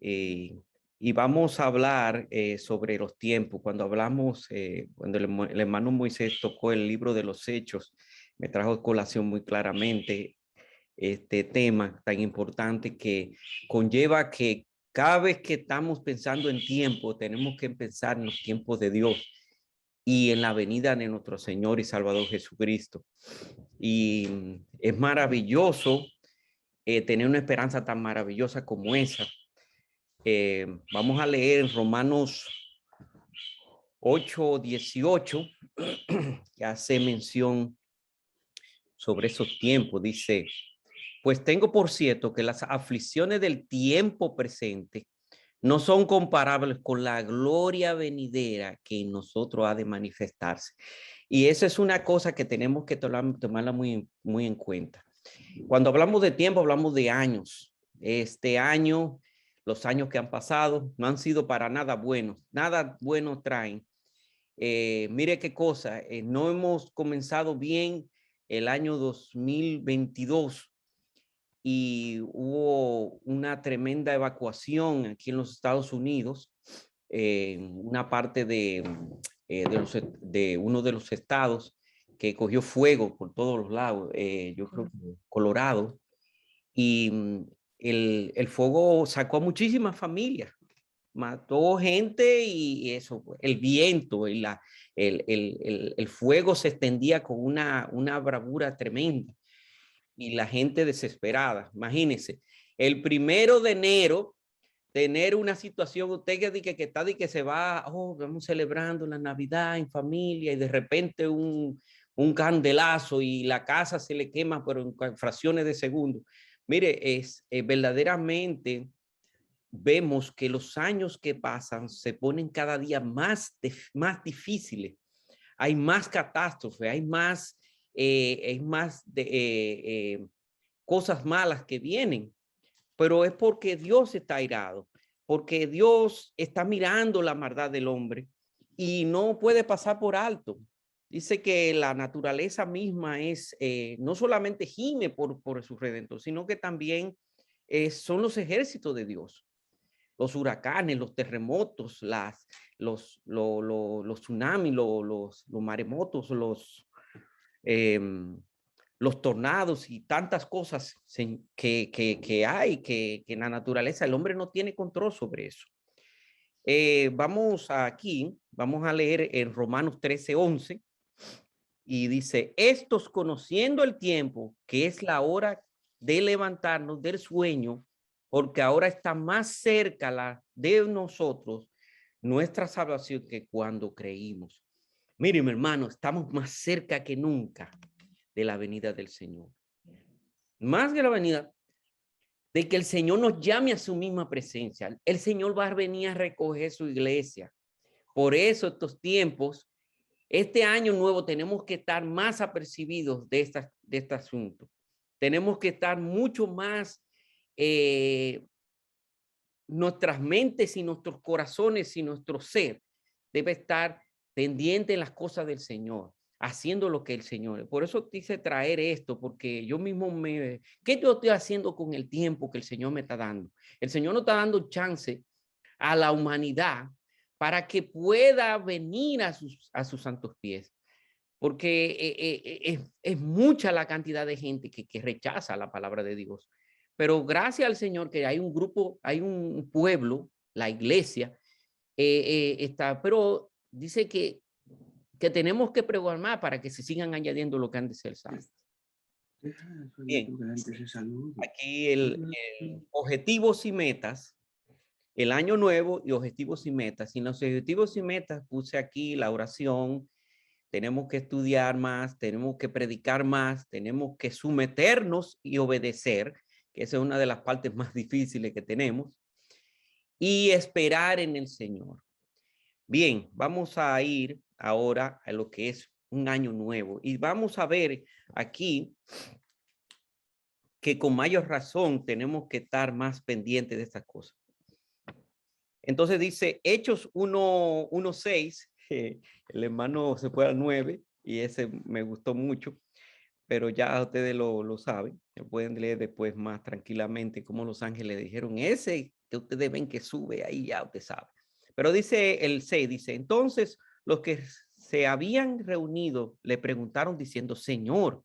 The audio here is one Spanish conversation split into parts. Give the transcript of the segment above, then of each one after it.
eh, y vamos a hablar sobre los tiempos. Cuando hablamos, cuando el hermano Moisés tocó el libro de los Hechos, me trajo a colación muy claramente este tema tan importante que conlleva que cada vez que estamos pensando en tiempo, tenemos que pensar en los tiempos de Dios y en la venida de nuestro Señor y Salvador Jesucristo. Y es maravilloso tener una esperanza tan maravillosa como esa. Vamos a leer en Romanos 8:18, que hace mención sobre esos tiempos. Dice, pues tengo por cierto que las aflicciones del tiempo presente no son comparables con la gloria venidera que en nosotros ha de manifestarse. Y esa es una cosa que tenemos que tomarla muy en cuenta. Cuando hablamos de tiempo, hablamos de años. Este año, los años que han pasado, no han sido para nada buenos. Nada bueno traen. Mire qué cosa, no hemos comenzado bien el año 2022 y hubo una tremenda evacuación aquí en los Estados Unidos, una parte de uno de los estados que cogió fuego por todos los lados, yo creo que Colorado, y el fuego sacó a muchísimas familias, mató gente y eso, el viento y el fuego se extendía con una bravura tremenda y la gente desesperada. Imagínense, el 1 de enero tener una situación, usted que está de que se va, oh, vamos celebrando la Navidad en familia y de repente un candelazo y la casa se le quema, pero en fracciones de segundo. Mire, es verdaderamente vemos que los años que pasan se ponen cada día más difíciles. Hay más catástrofes, hay más cosas malas que vienen, pero es porque Dios está airado, porque Dios está mirando la maldad del hombre y no puede pasar por alto. Dice que la naturaleza misma es, no solamente gime por su redentor, sino que también son los ejércitos de Dios, los huracanes, los terremotos, los tsunamis, los maremotos, eh, los tornados y tantas cosas que hay que en la naturaleza el hombre no tiene control sobre eso. Vamos a leer en Romanos 13:11 y dice, estos conociendo el tiempo, que es la hora de levantarnos del sueño, porque ahora está más cerca de nosotros nuestra salvación que cuando creímos. Miren, mi hermano, estamos más cerca que nunca de la venida del Señor. Más que la venida, de que el Señor nos llame a su misma presencia. El Señor va a venir a recoger su iglesia. Por eso estos tiempos, este año nuevo, tenemos que estar más apercibidos de este asunto. Tenemos que estar mucho más, nuestras mentes y nuestros corazones y nuestro ser debe estar pendiente en las cosas del Señor, haciendo lo que el Señor. Por eso quise traer esto, porque yo mismo ¿qué yo estoy haciendo con el tiempo que el Señor me está dando? El Señor nos está dando chance a la humanidad para que pueda venir a sus santos pies, porque es mucha la cantidad de gente que rechaza la palabra de Dios. Pero gracias al Señor que hay un grupo, hay un pueblo, la iglesia, está, pero dice que tenemos que programar para que se sigan añadiendo lo que han de ser salvos. Bien, aquí el objetivos y metas, el año nuevo y objetivos y metas. Y en los objetivos y metas puse aquí la oración. Tenemos que estudiar más, tenemos que predicar más, tenemos que someternos y obedecer, que esa es una de las partes más difíciles que tenemos, y esperar en el Señor. Bien, vamos a ir ahora a lo que es un año nuevo y vamos a ver aquí que con mayor razón tenemos que estar más pendientes de estas cosas. Entonces dice Hechos 1:6, el hermano se fue al 9 y ese me gustó mucho, pero ya ustedes lo saben. Pueden leer después más tranquilamente cómo los ángeles dijeron, ese que ustedes ven que sube ahí, ya usted sabe. Pero dice el 6, dice, entonces los que se habían reunido le preguntaron diciendo, Señor,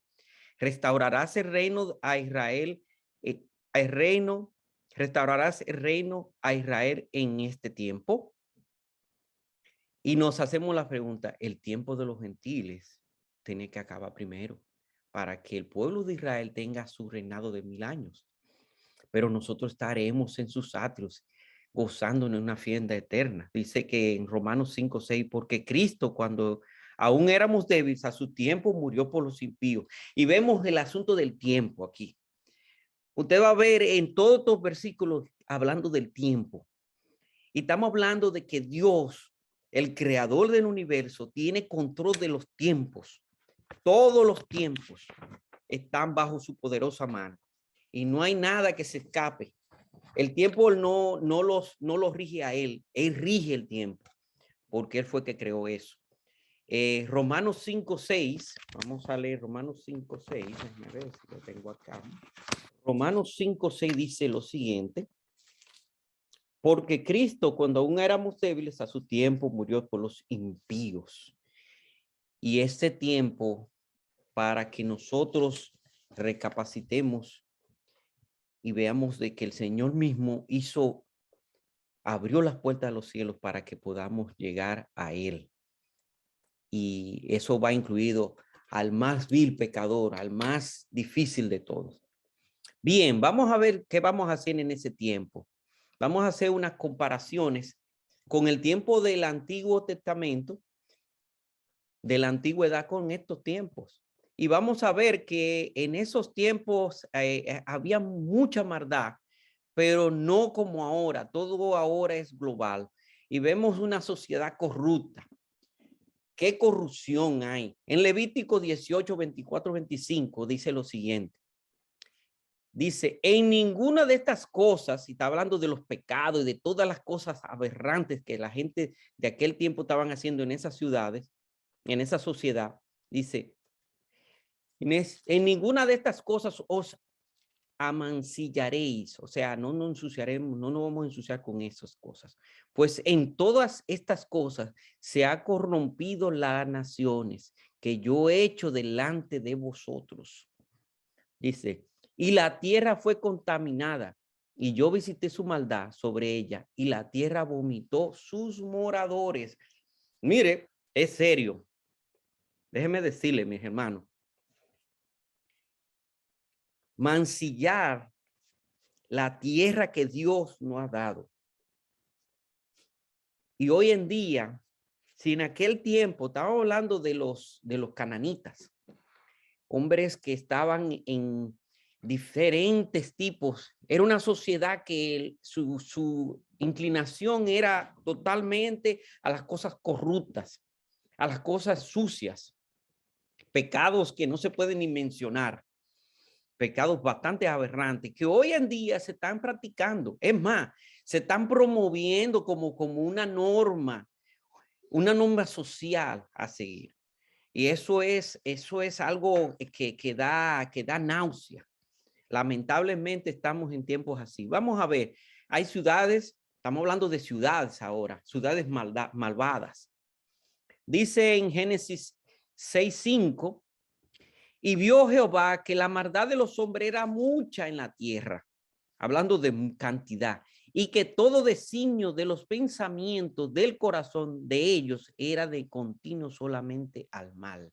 ¿restaurarás el reino a Israel, el reino, restaurarás el reino a Israel en este tiempo? Y nos hacemos la pregunta, el tiempo de los gentiles tiene que acabar primero para que el pueblo de Israel tenga su reinado de 1000 años. Pero nosotros estaremos en sus atrios gozándonos en una fiesta eterna. Dice que en Romanos 5:6, porque Cristo cuando aún éramos débiles, a su tiempo murió por los impíos. Y vemos el asunto del tiempo aquí. Usted va a ver en todos estos versículos hablando del tiempo. Y estamos hablando de que Dios, el creador del universo, tiene control de los tiempos. Todos los tiempos están bajo su poderosa mano. Y no hay nada que se escape. El tiempo no los rige a él. Él rige el tiempo. Porque él fue que creó eso. Romanos 5:6. Vamos a leer Romanos 5:6. Déjame ver si lo tengo acá. Romanos 5:6 dice lo siguiente. Porque Cristo, cuando aún éramos débiles, a su tiempo murió por los impíos. Y este tiempo, para que nosotros recapacitemos y veamos de que el Señor mismo abrió las puertas de los cielos para que podamos llegar a Él. Y eso va incluido al más vil pecador, al más difícil de todos. Bien, vamos a ver qué vamos a hacer en ese tiempo. Vamos a hacer unas comparaciones con el tiempo del Antiguo Testamento, de la antigüedad con estos tiempos. Y vamos a ver que en esos tiempos había mucha maldad, pero no como ahora. Todo ahora es global. Y vemos una sociedad corrupta. ¿Qué corrupción hay? En Levítico 18, 24, 25 dice lo siguiente. Dice, en ninguna de estas cosas, y está hablando de los pecados y de todas las cosas aberrantes que la gente de aquel tiempo estaban haciendo en esas ciudades, en esa sociedad, dice, en ninguna de estas cosas os amancillaréis, o sea, no nos ensuciaremos, no nos vamos a ensuciar con esas cosas. Pues en todas estas cosas se ha corrompido las naciones que yo he hecho delante de vosotros. Dice, y la tierra fue contaminada y yo visité su maldad sobre ella y la tierra vomitó sus moradores. Mire, es serio. Déjeme decirle, mis hermanos, mancillar la tierra que Dios nos ha dado. Y hoy en día, si en aquel tiempo, estamos hablando de los cananitas, hombres que estaban en diferentes tipos, era una sociedad que su inclinación era totalmente a las cosas corruptas, a las cosas sucias, pecados que no se pueden ni mencionar. Pecados bastante aberrantes que hoy en día se están practicando. Es más, se están promoviendo como una norma social a seguir. Y eso es algo que da náusea. Lamentablemente estamos en tiempos así. Vamos a ver, hay ciudades, estamos hablando de ciudades ahora, ciudades malvadas. Dice en Génesis 6:5, y vio Jehová que la maldad de los hombres era mucha en la tierra, hablando de cantidad, y que todo designio de los pensamientos del corazón de ellos era de continuo solamente al mal.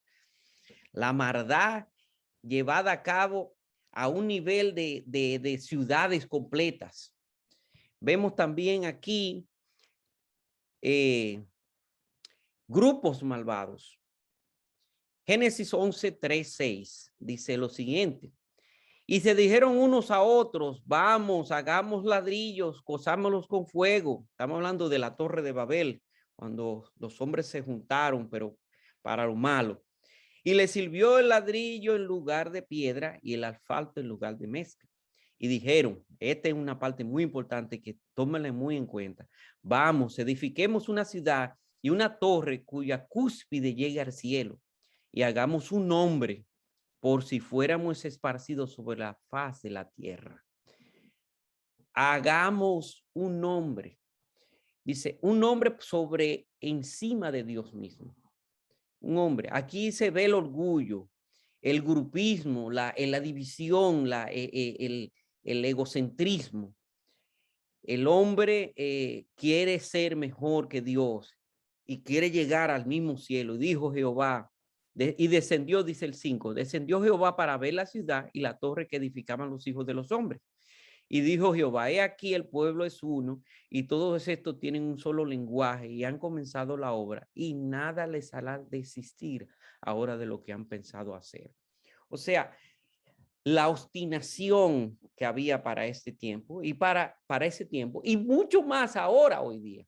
La maldad llevada a cabo a un nivel de ciudades completas. Vemos también aquí grupos malvados. Génesis 11, 3, 6 dice lo siguiente. Y se dijeron unos a otros, vamos, hagamos ladrillos, cosámoslos con fuego. Estamos hablando de la Torre de Babel, cuando los hombres se juntaron, pero para lo malo. Y le sirvió el ladrillo en lugar de piedra y el asfalto en lugar de mezcla. Y dijeron, esta es una parte muy importante que tómenle muy en cuenta. Vamos, edifiquemos una ciudad y una torre cuya cúspide llegue al cielo y hagamos un nombre por si fuéramos esparcidos sobre la faz de la tierra. Hagamos un nombre. Dice, un nombre sobre encima de Dios mismo. Un hombre. Aquí se ve el orgullo, el grupismo, la división, el egocentrismo. El hombre quiere ser mejor que Dios y quiere llegar al mismo cielo. Y dijo Jehová, y descendió, dice el 5, descendió Jehová para ver la ciudad y la torre que edificaban los hijos de los hombres. Y dijo Jehová, he aquí el pueblo es uno y todos estos tienen un solo lenguaje y han comenzado la obra y nada les hará desistir ahora de lo que han pensado hacer. O sea, la obstinación que había para este tiempo y para ese tiempo y mucho más ahora hoy día.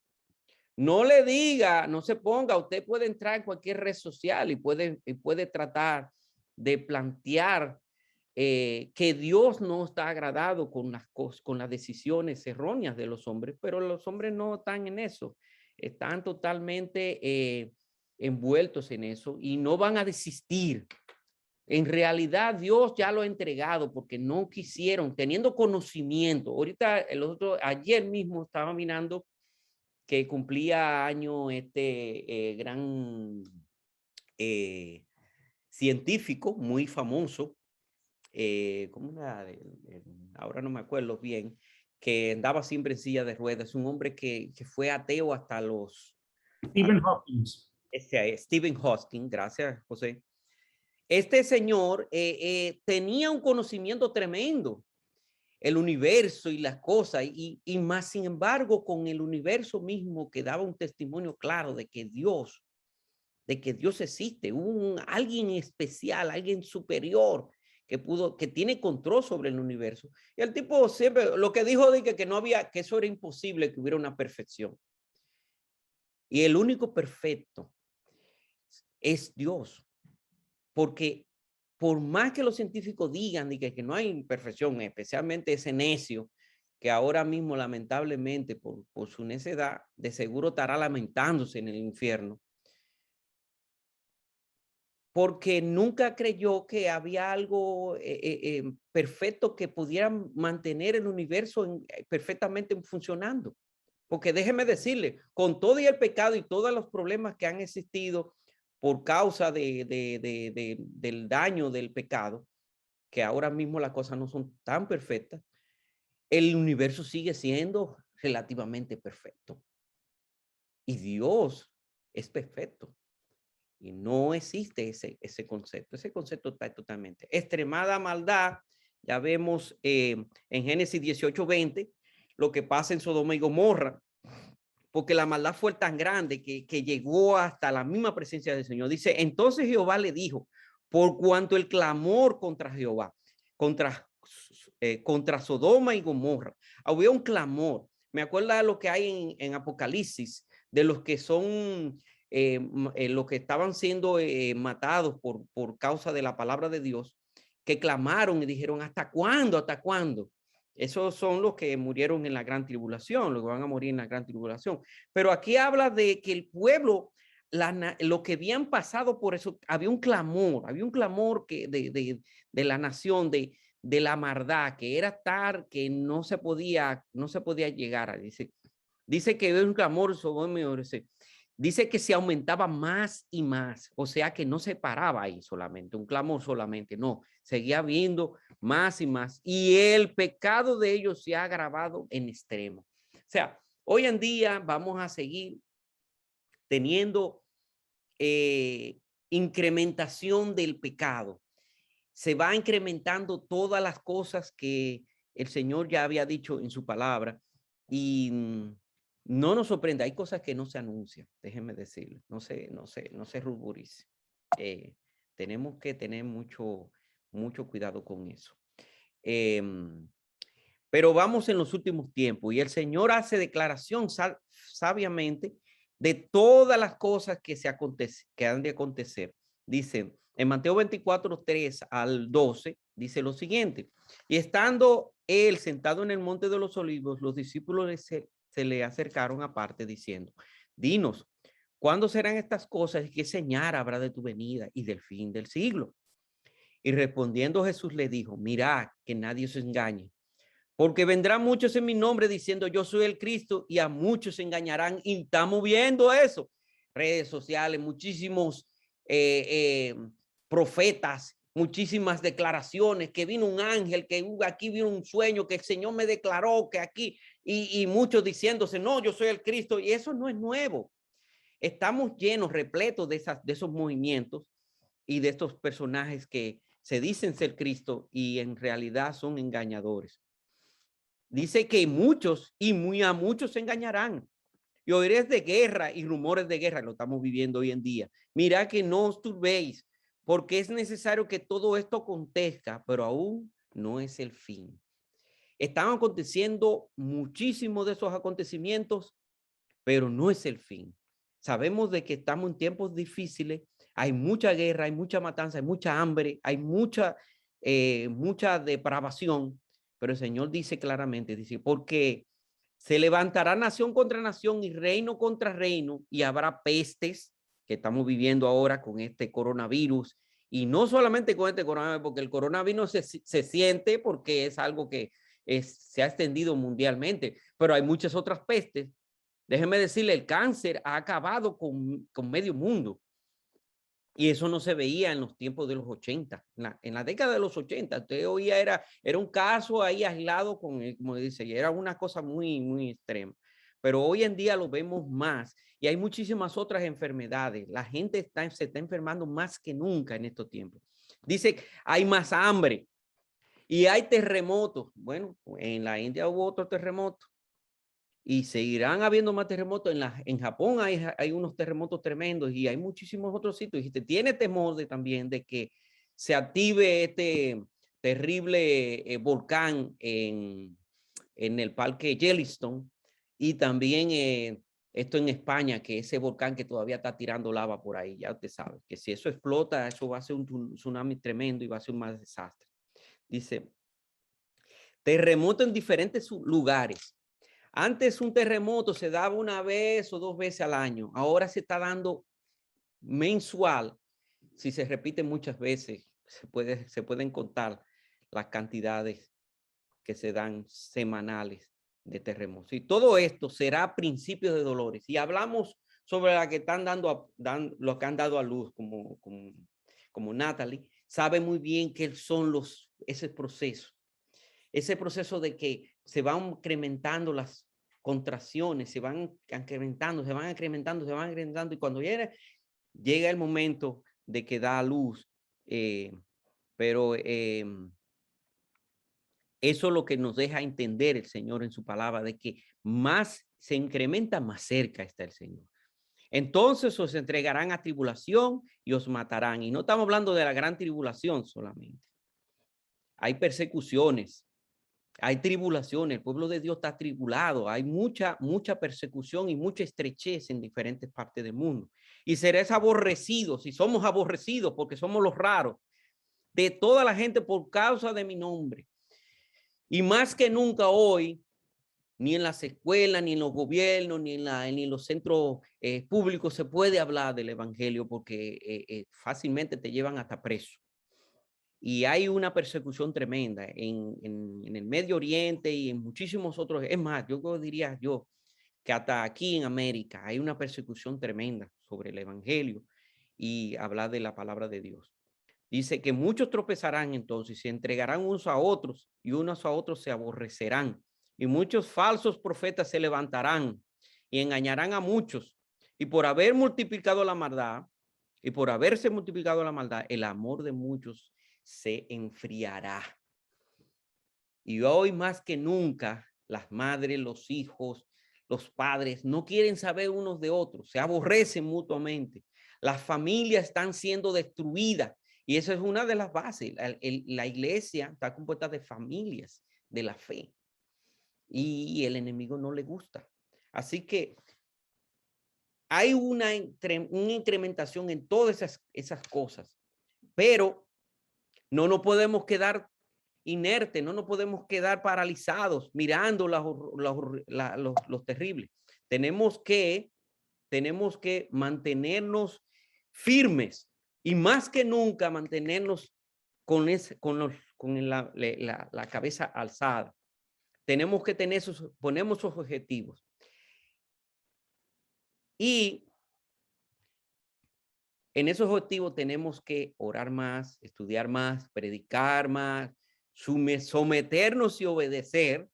No le diga, no se ponga, usted puede entrar en cualquier red social y puede tratar de plantear que Dios no está agradado con las cosas, con las decisiones erróneas de los hombres, pero los hombres no están en eso, están totalmente envueltos en eso y no van a desistir. En realidad Dios ya lo ha entregado porque no quisieron, teniendo conocimiento. Ahorita ayer mismo estaba mirando que cumplía año este gran científico muy famoso, ¿cómo era? Ahora no me acuerdo bien, que andaba siempre en silla de ruedas, un hombre que fue ateo hasta los... Stephen Hawking. Stephen Hawking, gracias José. Este señor tenía un conocimiento tremendo, el universo y las cosas, y más sin embargo con el universo mismo que daba un testimonio claro de que Dios existe, alguien especial, alguien superior que tiene control sobre el universo. Y el tipo siempre, lo que dijo de que no había, que eso era imposible, que hubiera una perfección. Y el único perfecto es Dios. Porque por más que los científicos digan que no hay imperfección, especialmente ese necio, que ahora mismo lamentablemente por su necedad, de seguro estará lamentándose en el infierno, porque nunca creyó que había algo perfecto que pudiera mantener el universo perfectamente funcionando. Porque déjeme decirle, con todo y el pecado y todos los problemas que han existido por causa del daño del pecado, que ahora mismo las cosas no son tan perfectas, el universo sigue siendo relativamente perfecto. Y Dios es perfecto. Y no existe ese concepto. Ese concepto está totalmente. Extremada maldad, ya vemos en Génesis 18:20, lo que pasa en Sodoma y Gomorra, porque la maldad fue tan grande que llegó hasta la misma presencia del Señor. Dice, entonces Jehová le dijo, por cuanto el clamor contra Jehová, contra Sodoma y Gomorra, había un clamor. Me acuerdo de lo que hay en Apocalipsis, de los que son los que estaban siendo matados por causa de la palabra de Dios, que clamaron y dijeron, ¿hasta cuándo? ¿Hasta cuándo? Esos son los que murieron en la gran tribulación, los que van a morir en la gran tribulación. Pero aquí habla de que el pueblo, lo que habían pasado por eso, había un clamor de la nación, de la maldad, que era estar, que no se podía llegar a decir. Dice que es un clamor sobre dice que se aumentaba más y más, o sea que no se paraba ahí solamente, un clamor solamente, no, seguía habiendo más y más, y el pecado de ellos se ha agravado en extremo. O sea, hoy en día vamos a seguir teniendo incrementación del pecado. Se va incrementando todas las cosas que el Señor ya había dicho en su palabra y no nos sorprende. Hay cosas que no se anuncian, déjenme decirlo. No se ruborice. Tenemos que tener mucho cuidado con eso. Pero vamos en los últimos tiempos y el Señor hace declaración sabiamente de todas las cosas que han de acontecer. Dice en Mateo 24:3 al 12, dice lo siguiente: y estando él sentado en el monte de los olivos, los discípulos se le acercaron aparte diciendo, dinos, ¿cuándo serán estas cosas y qué señal habrá de tu venida y del fin del siglo? Y respondiendo Jesús le dijo, mirad que nadie os engañe, porque vendrán muchos en mi nombre diciendo yo soy el Cristo y a muchos se engañarán. Y estamos viendo eso. Redes sociales, muchísimos profetas, muchísimas declaraciones, que vino un ángel, que aquí vino un sueño, que el Señor me declaró, que aquí, y muchos diciéndose, no, yo soy el Cristo. Y eso no es nuevo. Estamos llenos, repletos de esos movimientos y de estos personajes que se dicen ser Cristo y en realidad son engañadores. Dice que muchos y muy a muchos se engañarán. Y oiréis de guerra y rumores de guerra, lo estamos viviendo hoy en día. Mira que no os turbéis, porque es necesario que todo esto acontezca, pero aún no es el fin. Están aconteciendo muchísimos de esos acontecimientos, pero no es el fin. Sabemos de que estamos en tiempos difíciles, hay mucha guerra, hay mucha matanza, hay mucha hambre, hay mucha depravación, pero el Señor dice claramente, dice, porque se levantará nación contra nación y reino contra reino y habrá pestes que estamos viviendo ahora con este coronavirus. Y no solamente con este coronavirus, porque el coronavirus se siente porque es algo que se ha extendido mundialmente, pero hay muchas otras pestes. Déjeme decirle, el cáncer ha acabado con medio mundo. Y eso no se veía en los tiempos de los 80. En la década de los 80, usted oía, era un caso ahí aislado, como dice, y era una cosa muy, muy extrema. Pero hoy en día lo vemos más y hay muchísimas otras enfermedades. La gente se está enfermando más que nunca en estos tiempos. Dice, hay más hambre y hay terremotos. Bueno, en la India hubo otro terremoto. Y seguirán habiendo más terremotos. En Japón hay unos terremotos tremendos y hay muchísimos otros sitios. Y te tiene temor también de que se active este terrible volcán en el parque Yellowstone. Y también esto en España, que ese volcán que todavía está tirando lava por ahí, ya usted sabe, que si eso explota, eso va a ser un tsunami tremendo y va a ser un más desastre. Dice, terremoto en diferentes lugares. Antes un terremoto se daba una vez o dos veces al año. Ahora se está dando mensual. Si se repite muchas veces, se pueden contar las cantidades que se dan semanales de terremotos. Y todo esto será a principios de dolores. Y hablamos sobre la que están lo que han dado a luz, como Natalie, sabe muy bien que son ese proceso de que se van incrementando las contracciones, se van incrementando, y cuando llega el momento de que da a luz, pero eso es lo que nos deja entender el Señor en su palabra, de que más se incrementa, más cerca está el Señor. Entonces os entregarán a tribulación y os matarán. Y no estamos hablando de la gran tribulación solamente. Hay persecuciones, hay tribulaciones, el pueblo de Dios está tribulado, hay mucha persecución y mucha estrechez en diferentes partes del mundo. Y seréis aborrecidos, y somos aborrecidos porque somos los raros, de toda la gente por causa de mi nombre. Y más que nunca hoy, ni en las escuelas, ni en los gobiernos, ni en los centros públicos se puede hablar del evangelio porque fácilmente te llevan hasta preso. Y hay una persecución tremenda en el Medio Oriente y en muchísimos otros. Es más, yo diría que hasta aquí en América hay una persecución tremenda sobre el evangelio y hablar de la palabra de Dios. Dice que muchos tropezarán entonces, se entregarán unos a otros y unos a otros se aborrecerán. Y muchos falsos profetas se levantarán y engañarán a muchos. Y por haber multiplicado la maldad, y por haberse multiplicado la maldad, el amor de muchos se enfriará. Y hoy más que nunca, las madres, los hijos, los padres no quieren saber unos de otros, se aborrecen mutuamente. Las familias están siendo destruidas y eso es una de las bases. La iglesia está compuesta de familias de la fe y el enemigo no le gusta. Así que hay una incrementación en todas esas cosas, pero no nos podemos quedar inertes, no nos podemos quedar paralizados mirando los terribles. Tenemos que mantenernos firmes y más que nunca mantenernos con la cabeza alzada. Tenemos que tener ponemos esos objetivos. Y en esos objetivos tenemos que orar más, estudiar más, predicar más, someternos y obedecer,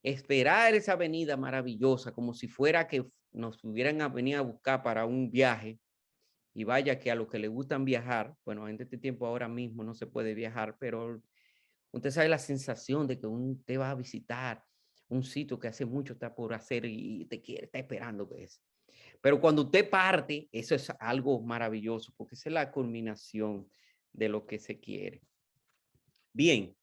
esperar esa venida maravillosa como si fuera que nos hubieran venido a buscar para un viaje. Y vaya que a los que les gustan viajar, bueno, en este tiempo ahora mismo no se puede viajar, pero usted sabe la sensación de que te va a visitar un sitio que hace mucho está por hacer y te quiere, está esperando que es. Pero cuando usted parte, eso es algo maravilloso, porque esa es la culminación de lo que se quiere. Bien,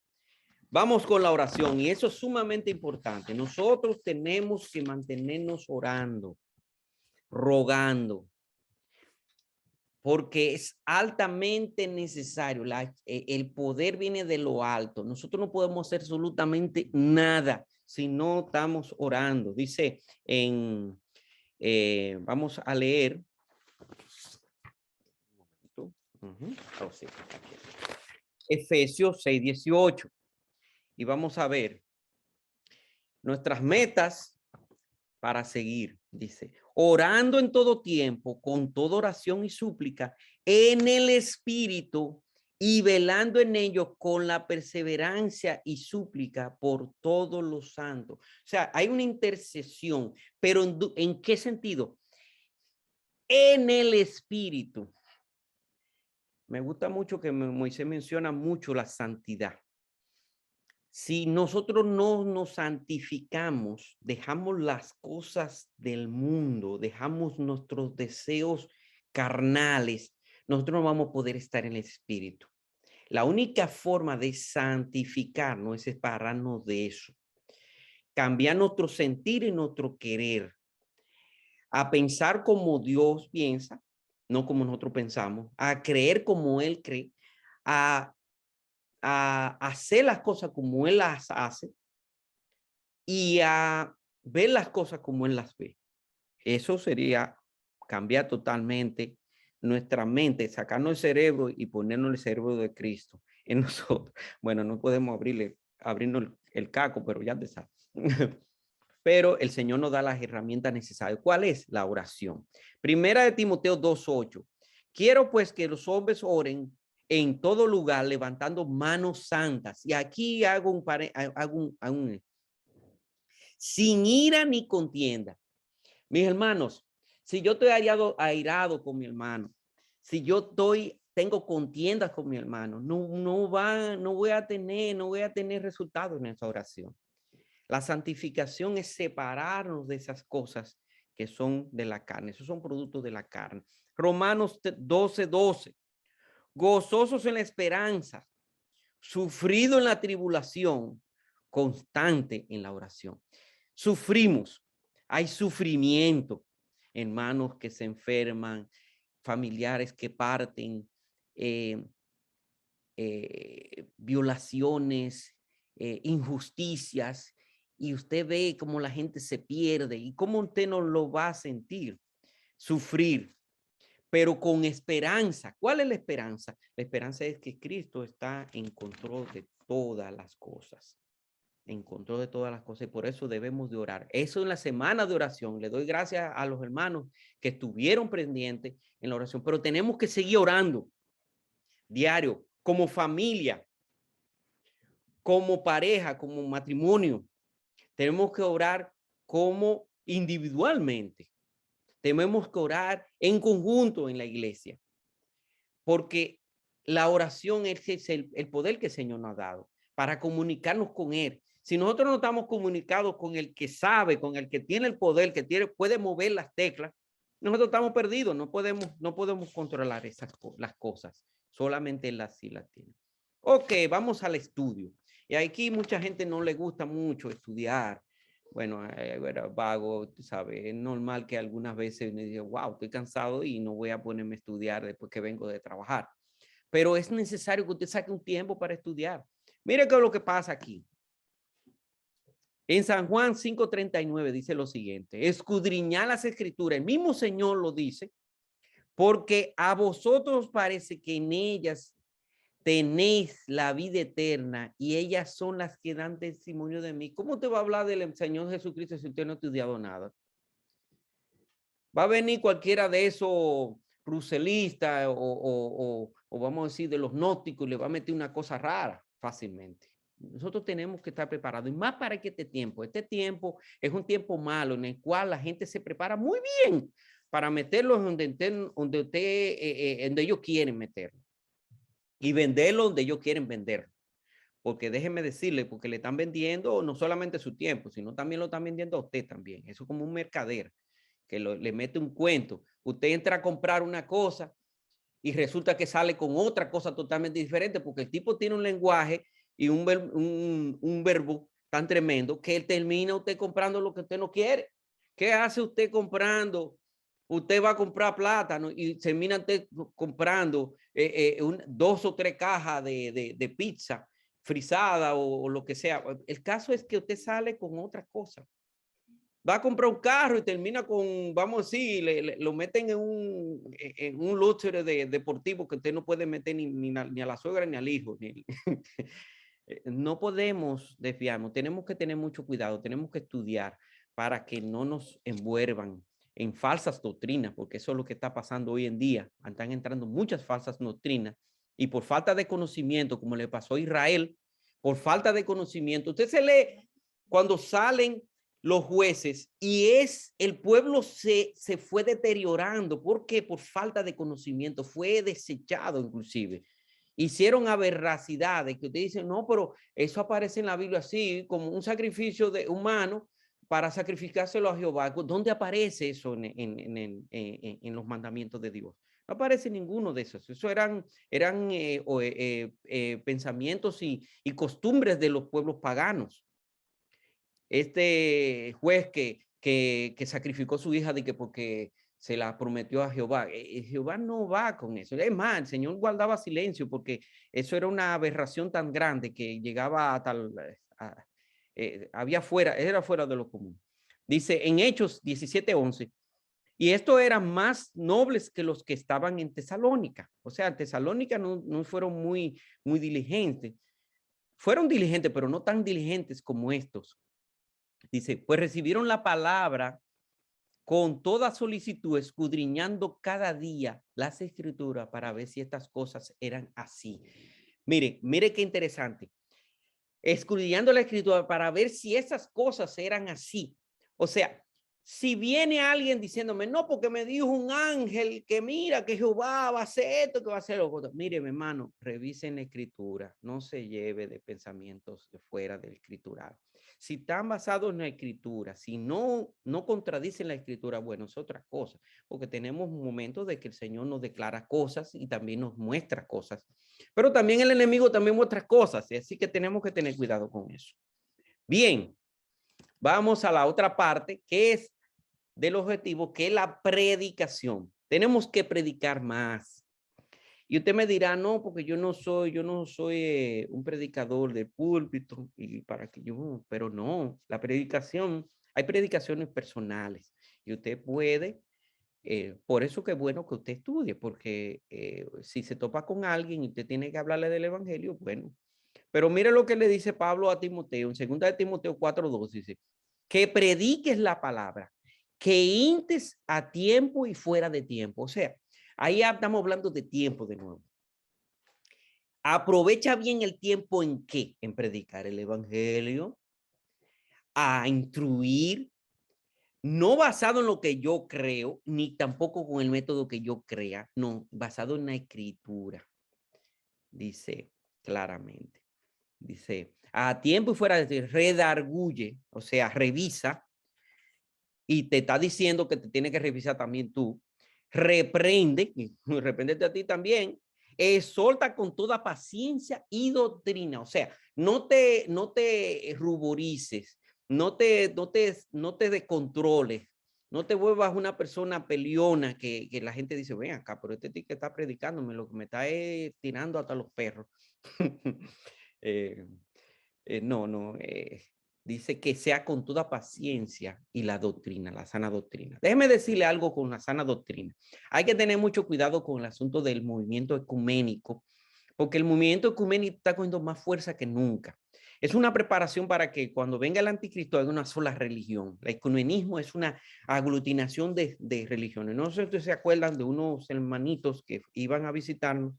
vamos con la oración y eso es sumamente importante. Nosotros tenemos que mantenernos orando, rogando, porque es altamente necesario. El poder viene de lo alto. Nosotros no podemos hacer absolutamente nada si no estamos orando. Dice vamos a leer. Oh, sí, Efesios 6:18. Y vamos a ver nuestras metas para seguir. Dice, orando en todo tiempo, con toda oración y súplica, en el Espíritu y velando en ello con la perseverancia y súplica por todos los santos. O sea, hay una intercesión, pero ¿en qué sentido? En el Espíritu. Me gusta mucho que Moisés menciona mucho la santidad. Si nosotros no nos santificamos, dejamos las cosas del mundo, dejamos nuestros deseos carnales, nosotros no vamos a poder estar en el Espíritu. La única forma de santificarnos es separarnos de eso, cambiar nuestro sentir y nuestro querer, a pensar como Dios piensa, no como nosotros pensamos, a creer como Él cree, a hacer las cosas como Él las hace y a ver las cosas como Él las ve. Eso sería cambiar totalmente nuestra mente, sacarnos el cerebro y ponernos el cerebro de Cristo en nosotros. Bueno, no podemos abrirnos el caco, pero ya te sabes. Pero el Señor nos da las herramientas necesarias. ¿Cuál es? La oración. Primera de Timoteo 2:8. Quiero pues que los hombres oren en todo lugar levantando manos santas. Y aquí hago un sin ira ni contienda. Mis hermanos, si yo estoy airado con mi hermano, si yo tengo contiendas con mi hermano, no voy a tener resultados en esa oración. La santificación es separarnos de esas cosas que son de la carne. Esos son productos de la carne. Romanos 12:12. Gozosos en la esperanza, sufrido en la tribulación, constante en la oración. Sufrimos, hay sufrimiento, hermanos que se enferman, familiares que parten, violaciones, injusticias, y usted ve cómo la gente se pierde y cómo usted no lo va a sentir, sufrir, pero con esperanza. ¿Cuál es la esperanza? La esperanza es que Cristo está en control de todas las cosas. En control de todas las cosas y por eso debemos de orar. Eso en la semana de oración. Le doy gracias a los hermanos que estuvieron pendientes en la oración, pero tenemos que seguir orando diario, como familia, como pareja, como matrimonio. Tenemos que orar como individualmente. Tenemos que orar en conjunto en la iglesia, porque la oración es el poder que el Señor nos ha dado para comunicarnos con Él. Si nosotros no estamos comunicados con el que sabe, con el que tiene el poder, que puede mover las teclas, nosotros estamos perdidos, no podemos controlar las cosas, solamente Él sí las tiene. Ok, vamos al estudio. Y aquí mucha gente no le gusta mucho estudiar. Bueno, vago, tú sabes, es normal que algunas veces me diga, wow, estoy cansado y no voy a ponerme a estudiar después que vengo de trabajar. Pero es necesario que usted saque un tiempo para estudiar. Mire qué es lo que pasa aquí. En San Juan 5:39 dice lo siguiente, escudriñad las escrituras, el mismo Señor lo dice, porque a vosotros parece que en ellas tenéis la vida eterna y ellas son las que dan testimonio de mí. ¿Cómo te va a hablar del Señor Jesucristo si usted no ha estudiado nada? Va a venir cualquiera de esos ruselistas o vamos a decir de los gnósticos y le va a meter una cosa rara fácilmente. Nosotros tenemos que estar preparados y más para que este tiempo es un tiempo malo en el cual la gente se prepara muy bien para meterlo donde ellos quieren meterlo y venderlo donde ellos quieren venderlo. Porque déjeme decirle, porque le están vendiendo no solamente su tiempo, sino también lo están vendiendo a usted también. Eso es como un mercader que le mete un cuento. Usted entra a comprar una cosa y resulta que sale con otra cosa totalmente diferente porque el tipo tiene un lenguaje y un verbo tan tremendo que él termina usted comprando lo que usted no quiere. ¿Qué hace usted comprando? Usted va a comprar plátano y termina usted comprando 2 o 3 cajas de pizza frisada o lo que sea. El caso es que usted sale con otra cosa. Va a comprar un carro y termina con, vamos a decir, lo meten en un luxury deportivo que usted no puede meter ni a la suegra ni al hijo. No podemos desviarnos, tenemos que tener mucho cuidado, tenemos que estudiar para que no nos envuelvan en falsas doctrinas, porque eso es lo que está pasando hoy en día. Están entrando muchas falsas doctrinas y por falta de conocimiento, como le pasó a Israel, por falta de conocimiento, usted se lee cuando salen los jueces y el pueblo se fue deteriorando. ¿Por qué? Por falta de conocimiento, fue desechado inclusive. Hicieron aberracidades que usted dice, no, pero eso aparece en la Biblia así, como un sacrificio humano para sacrificárselo a Jehová. ¿Dónde aparece eso en los mandamientos de Dios? No aparece ninguno de esos. Eso eran pensamientos y costumbres de los pueblos paganos. Este juez que sacrificó a su hija de que porque se la prometió a Jehová. Jehová no va con eso. Es más, el Señor guardaba silencio porque eso era una aberración tan grande que llegaba a tal, era fuera de lo común. Dice en Hechos 17:11, y estos eran más nobles que los que estaban en Tesalónica. O sea, en Tesalónica no fueron muy diligentes. Fueron diligentes, pero no tan diligentes como estos. Dice, pues recibieron la palabra con toda solicitud, escudriñando cada día las escrituras para ver si estas cosas eran así. Mire qué interesante. Escudriñando la escritura para ver si esas cosas eran así. O sea, si viene alguien diciéndome, no, porque me dijo un ángel que mira, que Jehová va a hacer esto, que va a hacer lo otro. Mire, mi hermano, revisen la escritura, no se lleve de pensamientos de fuera del escritural. Si están basados en la escritura, si no contradicen la escritura, bueno, es otra cosa, porque tenemos momentos de que el Señor nos declara cosas y también nos muestra cosas. Pero también el enemigo también muestra cosas, así que tenemos que tener cuidado con eso. Bien, vamos a la otra parte, que es del objetivo, que es la predicación. Tenemos que predicar más. Y usted me dirá, no, porque yo no soy un predicador de púlpito y para que yo, pero no, la predicación, hay predicaciones personales y usted puede, por eso que es bueno que usted estudie, porque si se topa con alguien y usted tiene que hablarle del evangelio, bueno, pero mire lo que le dice Pablo a Timoteo, en 2 de Timoteo 4:2, dice, que prediques la palabra, que intes a tiempo y fuera de tiempo. O sea, ahí estamos hablando de tiempo de nuevo. Aprovecha bien el tiempo en qué? En predicar el evangelio, a instruir, no basado en lo que yo creo, ni tampoco con el método que yo crea, no, basado en la escritura. Dice claramente. Dice, a tiempo y fuera de redarguye, o sea, revisa, y te está diciendo que te tiene que revisar también tú. Reprende, y repréndete a ti también. Exhorta con toda paciencia y doctrina. O sea, no te ruborices, no te descontroles, no te vuelvas una persona peleona que la gente dice, ven acá, pero este tío que está predicándome, lo que me está tirando hasta los perros. No, dice que sea con toda paciencia y la doctrina, la sana doctrina. Déjeme decirle algo con la sana doctrina. Hay que tener mucho cuidado con el asunto del movimiento ecuménico, porque el movimiento ecuménico está cogiendo más fuerza que nunca. Es una preparación para que cuando venga el anticristo haya una sola religión. El ecumenismo es una aglutinación de religiones. No sé si ustedes se acuerdan de unos hermanitos que iban a visitarnos,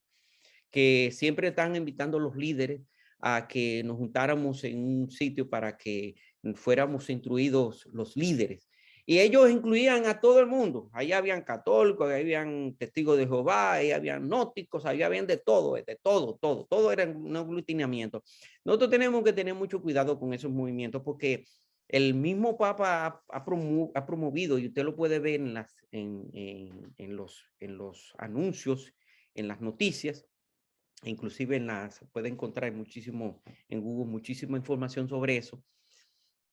que siempre están invitando a los líderes a que nos juntáramos en un sitio para que fuéramos instruidos los líderes. Y ellos incluían a todo el mundo. Ahí habían católicos, ahí habían testigos de Jehová, ahí habían gnósticos, ahí habían de todo, todo. Todo era un aglutinamiento. Nosotros tenemos que tener mucho cuidado con esos movimientos porque el mismo Papa ha promovido, y usted lo puede ver en los anuncios, en las noticias, inclusive puede encontrar muchísimo en Google muchísima información sobre eso,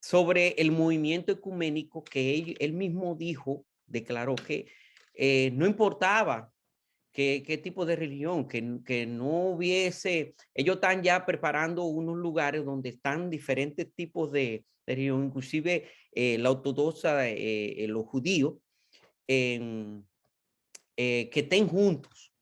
sobre el movimiento ecuménico que él mismo declaró que no importaba qué tipo de religión, que no hubiese, ellos están ya preparando unos lugares donde están diferentes tipos de religión, inclusive la ortodoxa, los judíos, que estén juntos,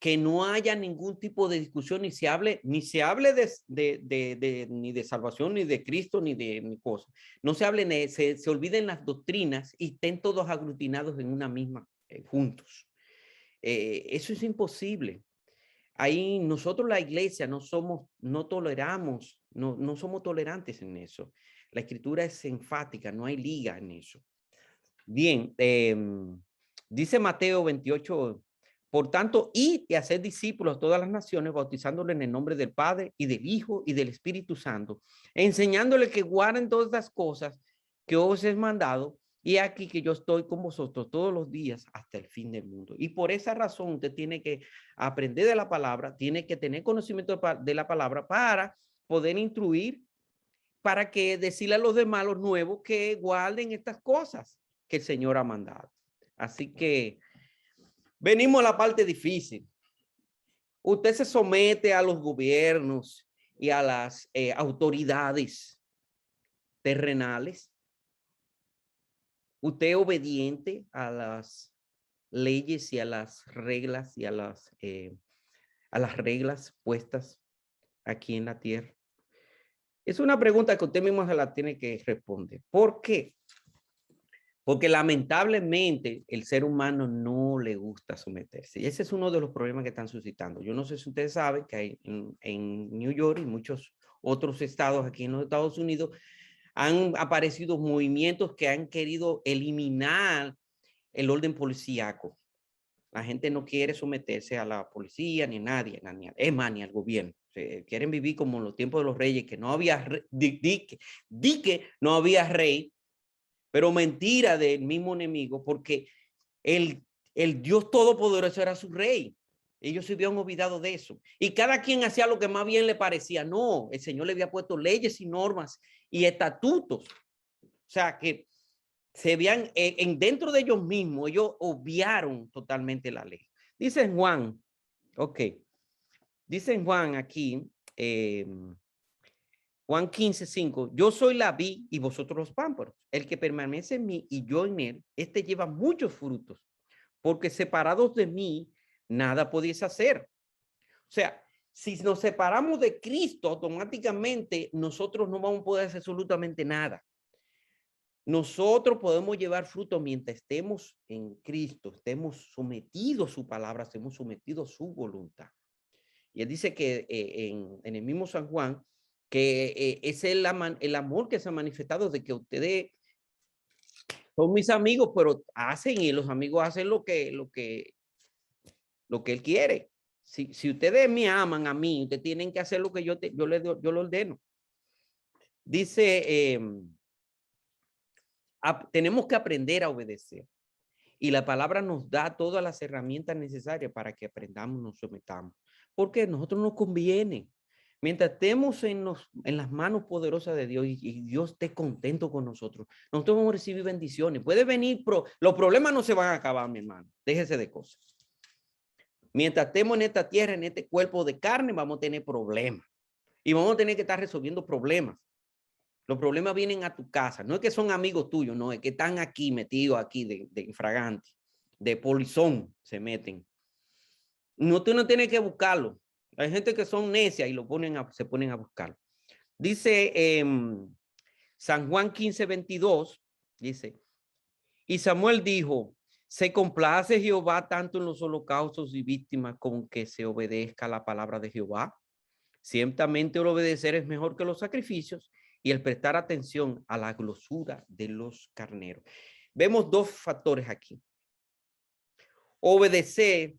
que no haya ningún tipo de discusión, ni se hable ni de salvación, ni de Cristo, ni de ni cosas. No se hable, se olviden las doctrinas y estén todos aglutinados en una misma, juntos. Eso es imposible. Ahí nosotros la iglesia no toleramos, no somos tolerantes en eso. La escritura es enfática, no hay liga en eso. Bien, dice Mateo 28, por tanto, id y haced discípulos a todas las naciones, bautizándolos en el nombre del Padre y del Hijo y del Espíritu Santo, enseñándoles que guarden todas las cosas que os he mandado, y aquí que yo estoy con vosotros todos los días hasta el fin del mundo. Y por esa razón usted tiene que aprender de la palabra, tiene que tener conocimiento de la palabra para poder instruir, para que decirle a los demás, los nuevos, que guarden estas cosas que el Señor ha mandado. Así que venimos a la parte difícil. Usted se somete a los gobiernos y a las autoridades terrenales. Usted es obediente a las leyes y a las reglas y a las reglas puestas aquí en la tierra. Es una pregunta que usted mismo se la tiene que responder. ¿Por qué? Porque lamentablemente el ser humano no le gusta someterse. Y ese es uno de los problemas que están suscitando. Yo no sé si ustedes saben que hay en New York y muchos otros estados aquí en los Estados Unidos han aparecido movimientos que han querido eliminar el orden policíaco. La gente no quiere someterse a la policía ni a nadie, es más, ni al gobierno. Quieren vivir como en los tiempos de los reyes, que no había, que no había rey, pero mentira del mismo enemigo, porque el Dios Todopoderoso era su rey. Ellos se habían olvidado de eso. Y cada quien hacía lo que más bien le parecía. No, el Señor le había puesto leyes y normas y estatutos. O sea, que se veían dentro de ellos mismos, ellos obviaron totalmente la ley. Dice en Juan, dice en Juan aquí, Juan 15:5, yo soy la vid y vosotros los pámpanos. El que permanece en mí y yo en él, este lleva muchos frutos, porque separados de mí, nada podéis hacer. O sea, si nos separamos de Cristo, automáticamente nosotros no vamos a poder hacer absolutamente nada. Nosotros podemos llevar fruto mientras estemos en Cristo, estemos sometidos a su palabra, estemos sometidos a su voluntad. Y él dice que en el mismo San Juan, que es el amor que se ha manifestado, de que ustedes son mis amigos, pero hacen, y los amigos hacen lo que él quiere. Si ustedes me aman a mí, ustedes tienen que hacer lo que yo lo ordeno. Dice, tenemos que aprender a obedecer. Y la palabra nos da todas las herramientas necesarias para que aprendamos, nos sometamos. Porque a nosotros nos conviene. Mientras estemos en las manos poderosas de Dios y Dios esté contento con nosotros, nosotros vamos a recibir bendiciones. Puede venir, los problemas no se van a acabar, mi hermano. Déjese de cosas. Mientras estemos en esta tierra, en este cuerpo de carne, vamos a tener problemas. Y vamos a tener que estar resolviendo problemas. Los problemas vienen a tu casa. No es que son amigos tuyos, no, es que están aquí, metidos aquí de infragante, de polizón se meten. No, tú no tienes que buscarlo. Hay gente que son necias y se ponen a buscar. Dice San Juan 15:22, dice, y Samuel dijo, se complace Jehová tanto en los holocaustos y víctimas como que se obedezca la palabra de Jehová. Ciertamente el obedecer es mejor que los sacrificios y el prestar atención a la glosura de los carneros. Vemos dos factores aquí. Obedecer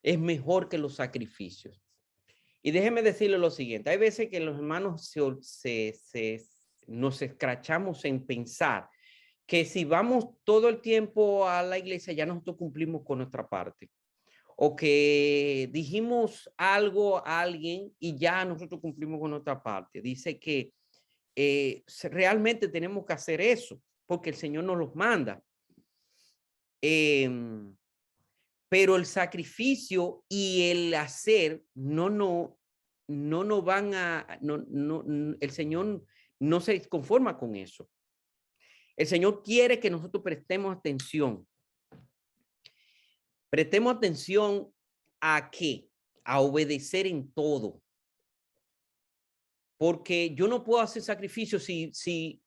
es mejor que los sacrificios. Y déjeme decirle lo siguiente, hay veces que los hermanos nos escrachamos en pensar que si vamos todo el tiempo a la iglesia ya nosotros cumplimos con nuestra parte. O que dijimos algo a alguien y ya nosotros cumplimos con nuestra parte. Dice que realmente tenemos que hacer eso porque el Señor nos los manda. Pero el sacrificio y el hacer no van a, el Señor no se conforma con eso. El Señor quiere que nosotros prestemos atención. Prestemos atención a qué, a obedecer en todo. Porque yo no puedo hacer sacrificio si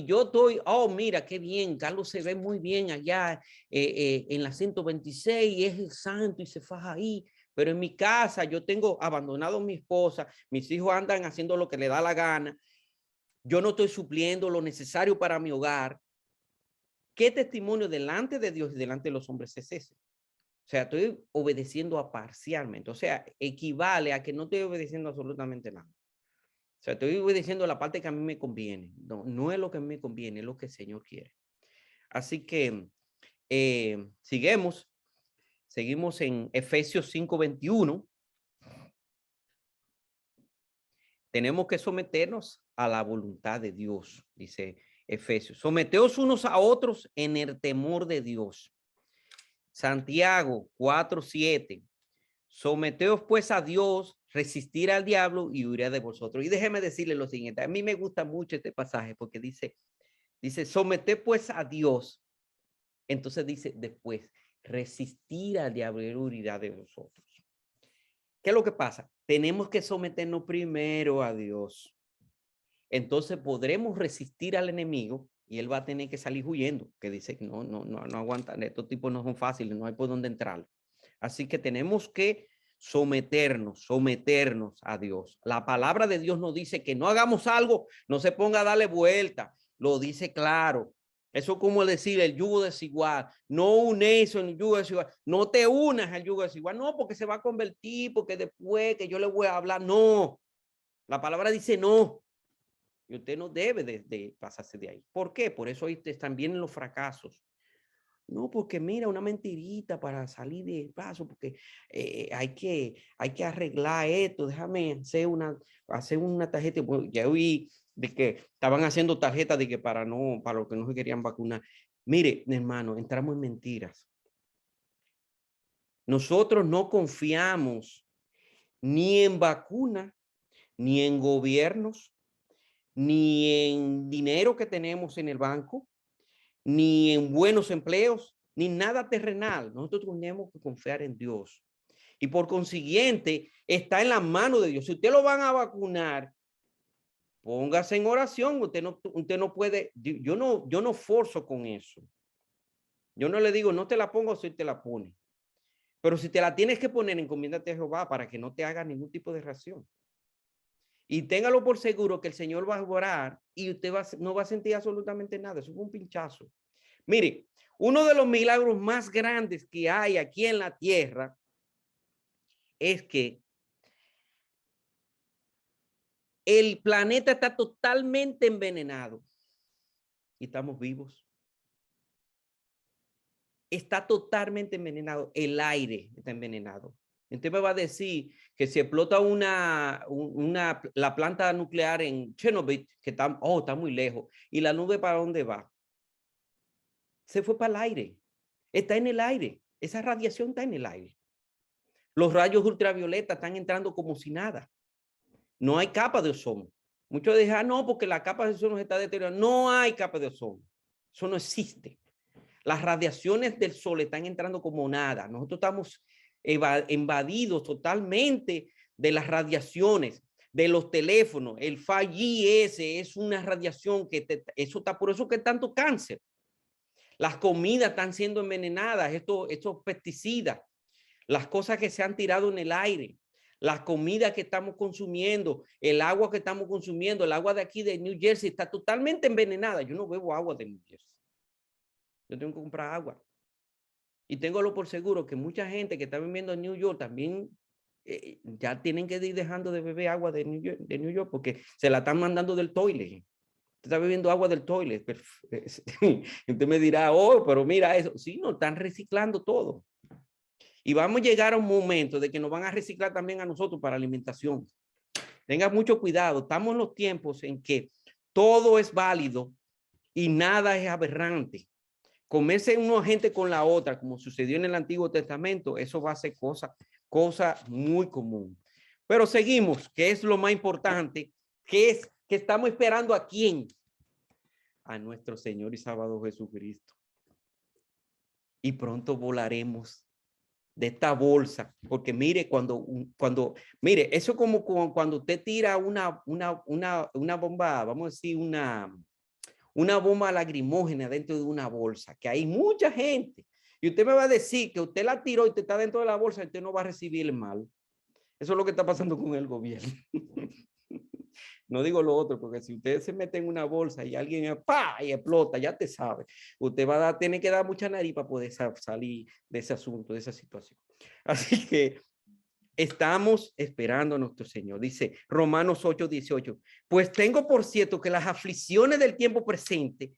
yo estoy, oh, mira, qué bien, Carlos se ve muy bien allá en la 126 y es el santo y se faja ahí. Pero en mi casa yo tengo abandonado a mi esposa, mis hijos andan haciendo lo que le da la gana. Yo no estoy supliendo lo necesario para mi hogar. ¿Qué testimonio delante de Dios y delante de los hombres es ese? O sea, estoy obedeciendo a parcialmente. O sea, equivale a que no estoy obedeciendo absolutamente nada. O sea, estoy obedeciendo la parte que a mí me conviene. No es lo que a mí me conviene, es lo que el Señor quiere. Así que seguimos en Efesios 5:21. Tenemos que someternos a la voluntad de Dios, dice Efesios. Someteos unos a otros en el temor de Dios. Santiago 4:7. Someteos pues a Dios, resistir al diablo y huirá de vosotros. Y déjeme decirle lo siguiente, a mí me gusta mucho este pasaje porque dice, someter pues a Dios. Entonces dice después, resistir al diablo y huirá de vosotros. ¿Qué es lo que pasa? Tenemos que someternos primero a Dios. Entonces podremos resistir al enemigo y él va a tener que salir huyendo, que dice que no aguantan, estos tipos no son fáciles, no hay por dónde entrar. Así que tenemos que someternos a Dios. La palabra de Dios nos dice que no hagamos algo, no se ponga a darle vuelta, lo dice claro. Eso es como decir el yugo desigual, no unes en el yugo desigual, no te unas al yugo desigual, no, porque se va a convertir, porque después que yo le voy a hablar, no. La palabra dice no. Y usted no debe de pasarse de ahí. ¿Por qué? Por eso están bien los fracasos. No, porque mira, una mentirita para salir del paso, porque hay que arreglar esto, déjame hacer una tarjeta. Bueno, ya oí de que estaban haciendo tarjetas de que para los que no se querían vacunar. Mire, hermano, entramos en mentiras. Nosotros no confiamos ni en vacuna, ni en gobiernos, ni en dinero que tenemos en el banco, ni en buenos empleos, ni nada terrenal. Nosotros tenemos que confiar en Dios. Y por consiguiente, está en la mano de Dios. Si usted lo van a vacunar, póngase en oración. Usted no puede, yo no forzo con eso. Yo no le digo, no te la pongo si te la pone. Pero si te la tienes que poner, encomiéndate a Jehová para que no te haga ningún tipo de reacción. Y téngalo por seguro que el Señor va a orar y usted no va a sentir absolutamente nada. Eso fue un pinchazo. Mire, uno de los milagros más grandes que hay aquí en la tierra es que el planeta está totalmente envenenado y estamos vivos. Está totalmente envenenado. El aire está envenenado. Usted me va a decir que si explota la planta nuclear en Chernobyl, que está muy lejos, y la nube ¿para dónde va? Se fue para el aire. Está en el aire. Esa radiación está en el aire. Los rayos ultravioleta están entrando como si nada. No hay capa de ozono. Muchos dicen, no, porque la capa de ozono se está deteriorando. No hay capa de ozono. Eso no existe. Las radiaciones del sol están entrando como nada. Nosotros estamos invadidos totalmente de las radiaciones, de los teléfonos. El 5G es una radiación que eso está, por eso que tanto cáncer. Las comidas están siendo envenenadas, estos pesticidas, las cosas que se han tirado en el aire, las comidas que estamos consumiendo, el agua que estamos consumiendo, el agua de aquí de New Jersey está totalmente envenenada. Yo no bebo agua de New Jersey. Yo tengo que comprar agua. Y tengo por seguro que mucha gente que está viviendo en New York también ya tienen que ir dejando de beber agua de New York porque se la están mandando del toilet. Usted está bebiendo agua del toilet. Usted me dirá, oh, pero mira eso. Sí, nos están reciclando todo. Y vamos a llegar a un momento de que nos van a reciclar también a nosotros para alimentación. Tenga mucho cuidado. Estamos en los tiempos en que todo es válido y nada es aberrante. Comerse una gente con la otra, como sucedió en el Antiguo Testamento, eso va a ser cosa muy común. Pero seguimos, que es lo más importante, que es que estamos esperando ¿a quién? A nuestro Señor y Salvador Jesucristo. Y pronto volaremos de esta bolsa, porque mire, mire, eso como cuando usted tira una bomba, vamos a decir, una bomba lacrimógena dentro de una bolsa, que hay mucha gente, y usted me va a decir que usted la tiró y usted está dentro de la bolsa y usted no va a recibir el mal. Eso es lo que está pasando con el gobierno. No digo lo otro, porque si usted se mete en una bolsa y alguien ¡pah! Y explota, ya te sabe. Usted va a tener que dar mucha nariz para poder salir de ese asunto, de esa situación. Así que estamos esperando a nuestro Señor. Dice Romanos 8:18. Pues tengo por cierto que las aflicciones del tiempo presente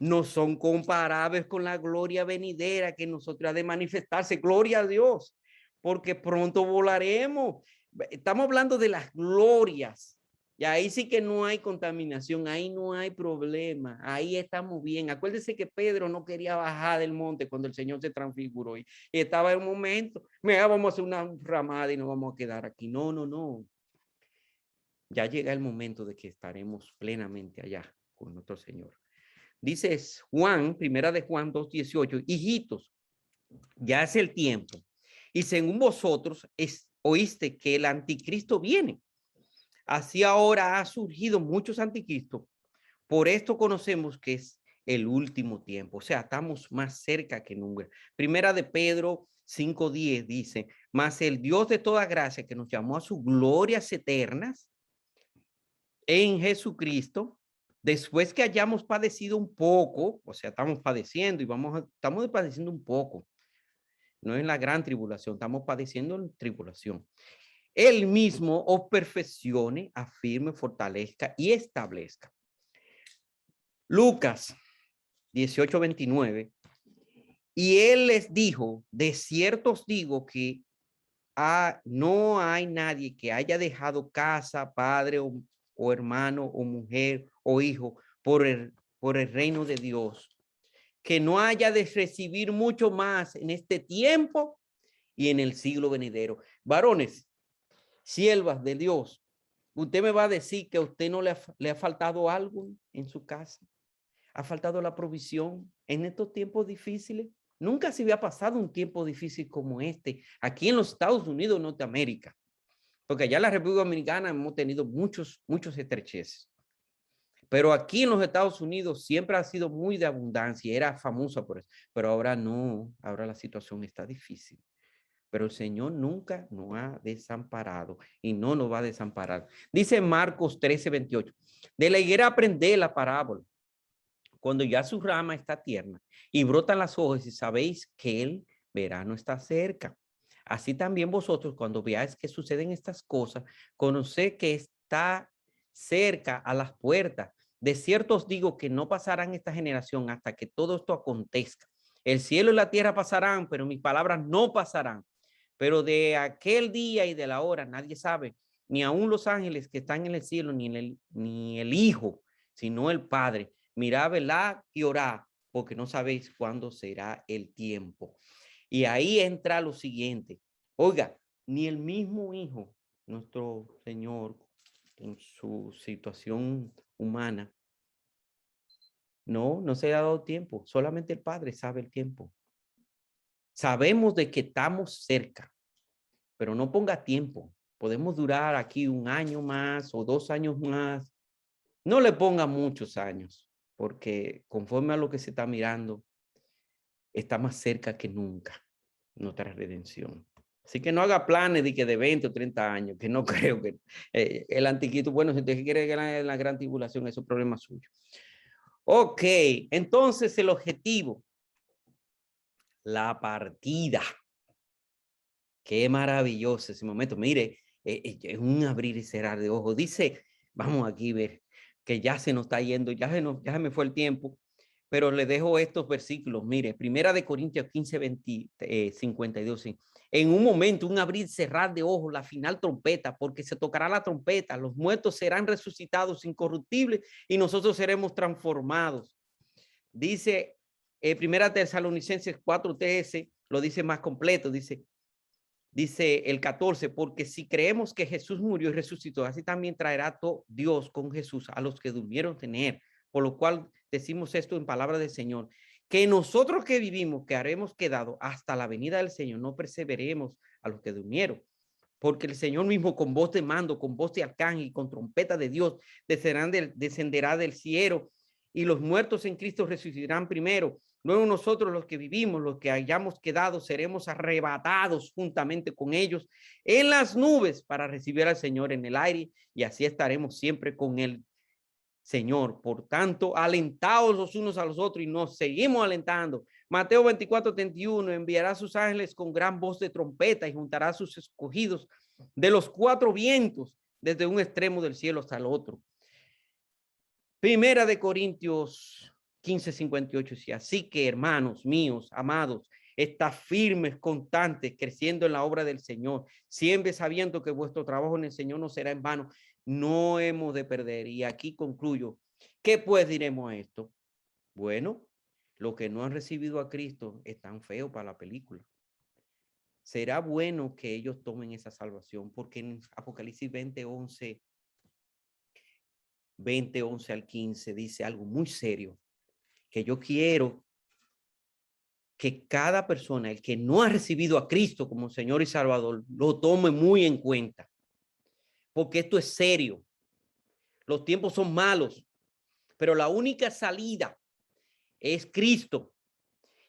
no son comparables con la gloria venidera que nosotros ha de manifestarse. Gloria a Dios, porque pronto volaremos. Estamos hablando de las glorias. Y ahí sí que no hay contaminación, ahí no hay problema, ahí estamos bien. Acuérdese que Pedro no quería bajar del monte cuando el Señor se transfiguró y estaba en un momento, mira, vamos a hacer una ramada y nos vamos a quedar aquí. No, no, no. Ya llega el momento de que estaremos plenamente allá con nuestro Señor. Dice Juan, primera de Juan 2:18, hijitos, ya es el tiempo. Y según vosotros oíste que el anticristo viene. Así ahora ha surgido muchos anticristos. Por esto conocemos que es el último tiempo. O sea, estamos más cerca que nunca. Primera de Pedro 5:10 dice, mas el Dios de toda gracia que nos llamó a sus glorias eternas en Jesucristo, después que hayamos padecido un poco, o sea, estamos padeciendo y estamos padeciendo un poco. No es la gran tribulación, estamos padeciendo en tribulación. Él mismo os perfeccione, afirme, fortalezca y establezca. Lucas 18:29. Y él les dijo, de cierto os digo que no hay nadie que haya dejado casa, padre o hermano o mujer o hijo por el reino de Dios, que no haya de recibir mucho más en este tiempo y en el siglo venidero. Varones, siervas de Dios, usted me va a decir que a usted no le ha faltado algo en su casa. ¿Ha faltado la provisión en estos tiempos difíciles? Nunca se había pasado un tiempo difícil como este aquí en los Estados Unidos, Norteamérica, porque allá en la República Dominicana hemos tenido muchos estrecheces. Pero aquí en los Estados Unidos siempre ha sido muy de abundancia, era famosa por eso, pero ahora no, ahora la situación está difícil. Pero el Señor nunca nos ha desamparado y no nos va a desamparar. Dice Marcos 13:28, de la higuera aprended la parábola. Cuando ya su rama está tierna y brotan las hojas y sabéis que el verano está cerca. Así también vosotros, cuando veáis que suceden estas cosas, conoced que está cerca a las puertas. De cierto os digo que no pasarán esta generación hasta que todo esto acontezca. El cielo y la tierra pasarán, pero mis palabras no pasarán. Pero de aquel día y de la hora nadie sabe, ni aun los ángeles que están en el cielo, ni el Hijo, sino el Padre. Mirad, velad y orad, porque no sabéis cuándo será el tiempo. Y ahí entra lo siguiente. Oiga, ni el mismo Hijo, nuestro Señor, en su situación humana, no se ha dado tiempo. Solamente el Padre sabe el tiempo. Sabemos de que estamos cerca, pero no ponga tiempo. Podemos durar aquí 1 año más o 2 años más. No le ponga muchos años, porque conforme a lo que se está mirando, está más cerca que nunca nuestra redención. Así que no haga planes de que de 20 o 30 años, que no creo que el anticristo, bueno, si usted quiere que la gran tribulación, eso es problema suyo. Ok, entonces el objetivo, la partida. Qué maravilloso ese momento. Mire, es un abrir y cerrar de ojos. Dice, vamos aquí a ver, que ya se nos está yendo, ya se me fue el tiempo, pero le dejo estos versículos. Mire, Primera de Corintios 15, 52. ¿Sí? En un momento, un abrir y cerrar de ojos, la final trompeta, porque se tocará la trompeta, los muertos serán resucitados incorruptibles y nosotros seremos transformados. Dice, Primera Tesalonicenses 4:13, lo dice más completo, dice el 14, porque si creemos que Jesús murió y resucitó, así también traerá Dios con Jesús a los que durmieron en él. Por lo cual decimos esto en palabra del Señor, que nosotros que vivimos, que haremos quedado hasta la venida del Señor, no perseveremos a los que durmieron. Porque el Señor mismo con voz de mando, con voz de arcángel y con trompeta de Dios descenderá del cielo y los muertos en Cristo resucitarán primero. Luego nosotros los que vivimos, los que hayamos quedado, seremos arrebatados juntamente con ellos en las nubes para recibir al Señor en el aire y así estaremos siempre con el Señor. Por tanto, alentaos los unos a los otros y nos seguimos alentando. Mateo 24:31, enviará a sus ángeles con gran voz de trompeta y juntará a sus escogidos de los 4 vientos desde un extremo del cielo hasta el otro. Primera de Corintios 15:58, sí. Así que, hermanos míos, amados, está firmes, constantes, creciendo en la obra del Señor, siempre sabiendo que vuestro trabajo en el Señor no será en vano. No hemos de perder. Y aquí concluyo. ¿Qué pues diremos a esto? Bueno, los que no han recibido a Cristo están feos para la película. Será bueno que ellos tomen esa salvación, porque en Apocalipsis 20:11 al 15 dice algo muy serio, que yo quiero que cada persona, el que no ha recibido a Cristo como Señor y Salvador, lo tome muy en cuenta, porque esto es serio. Los tiempos son malos, pero la única salida es Cristo.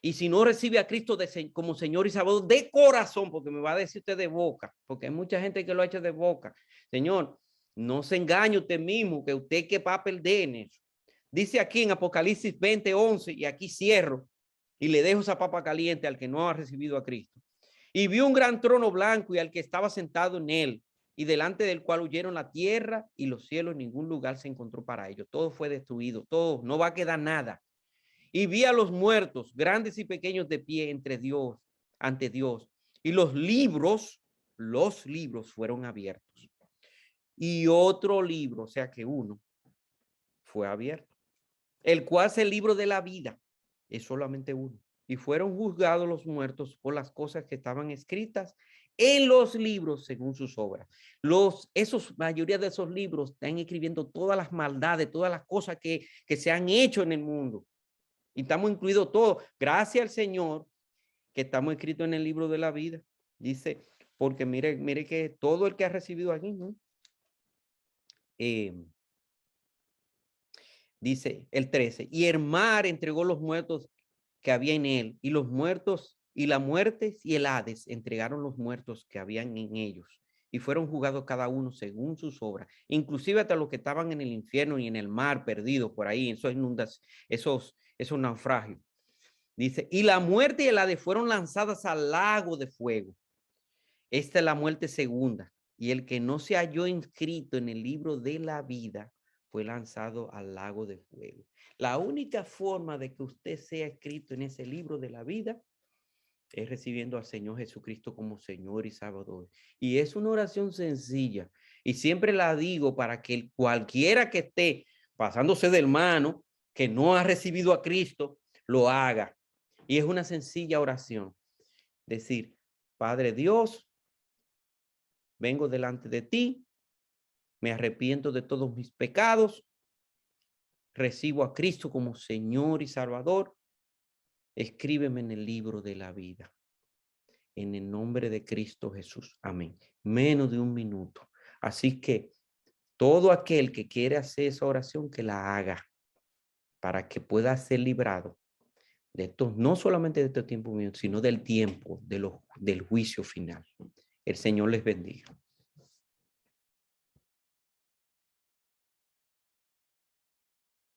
Y si no recibe a Cristo como Señor y Salvador de corazón, porque me va a decir usted de boca, porque hay mucha gente que lo ha hecho de boca. Señor, no se engañe usted mismo, que usted que va a perder en eso. Dice aquí en Apocalipsis 20:11, y aquí cierro, y le dejo esa papa caliente al que no ha recibido a Cristo. Y vio un gran trono blanco y al que estaba sentado en él, y delante del cual huyeron la tierra y los cielos, en ningún lugar se encontró para ellos. Todo fue destruido, todo, no va a quedar nada. Y vi a los muertos, grandes y pequeños, de pie ante Dios. Y los libros fueron abiertos. Y otro libro, o sea que uno, fue abierto, el cual es el libro de la vida. Es solamente uno. Y fueron juzgados los muertos por las cosas que estaban escritas en los libros según sus obras. Mayoría de esos libros están escribiendo todas las maldades, todas las cosas que se han hecho en el mundo. Y estamos incluidos todos. Gracias al Señor que estamos escritos en el libro de la vida. Dice, porque mire que todo el que ha recibido aquí, ¿no? Dice el 13, y el mar entregó los muertos que había en él, y los muertos y la muerte y el Hades entregaron los muertos que habían en ellos, y fueron juzgados cada uno según sus obras, inclusive hasta los que estaban en el infierno y en el mar perdidos por ahí, esos naufragios. Dice, y la muerte y el Hades fueron lanzadas al lago de fuego. Esta es la muerte segunda, y el que no se halló inscrito en el libro de la vida fue lanzado al lago de fuego. La única forma de que usted sea escrito en ese libro de la vida es recibiendo al Señor Jesucristo como Señor y Salvador. Y es una oración sencilla. Y siempre la digo para que cualquiera que esté pasándose del mano, que no ha recibido a Cristo, lo haga. Y es una sencilla oración. Decir, Padre Dios, vengo delante de ti, me arrepiento de todos mis pecados, recibo a Cristo como Señor y Salvador, escríbeme en el libro de la vida. en el nombre de Cristo Jesús. Amén. Menos de un minuto. Así que todo aquel que quiere hacer esa oración, que la haga para que pueda ser librado de estos, no solamente de este tiempo mío, sino del tiempo del juicio final. El Señor les bendiga.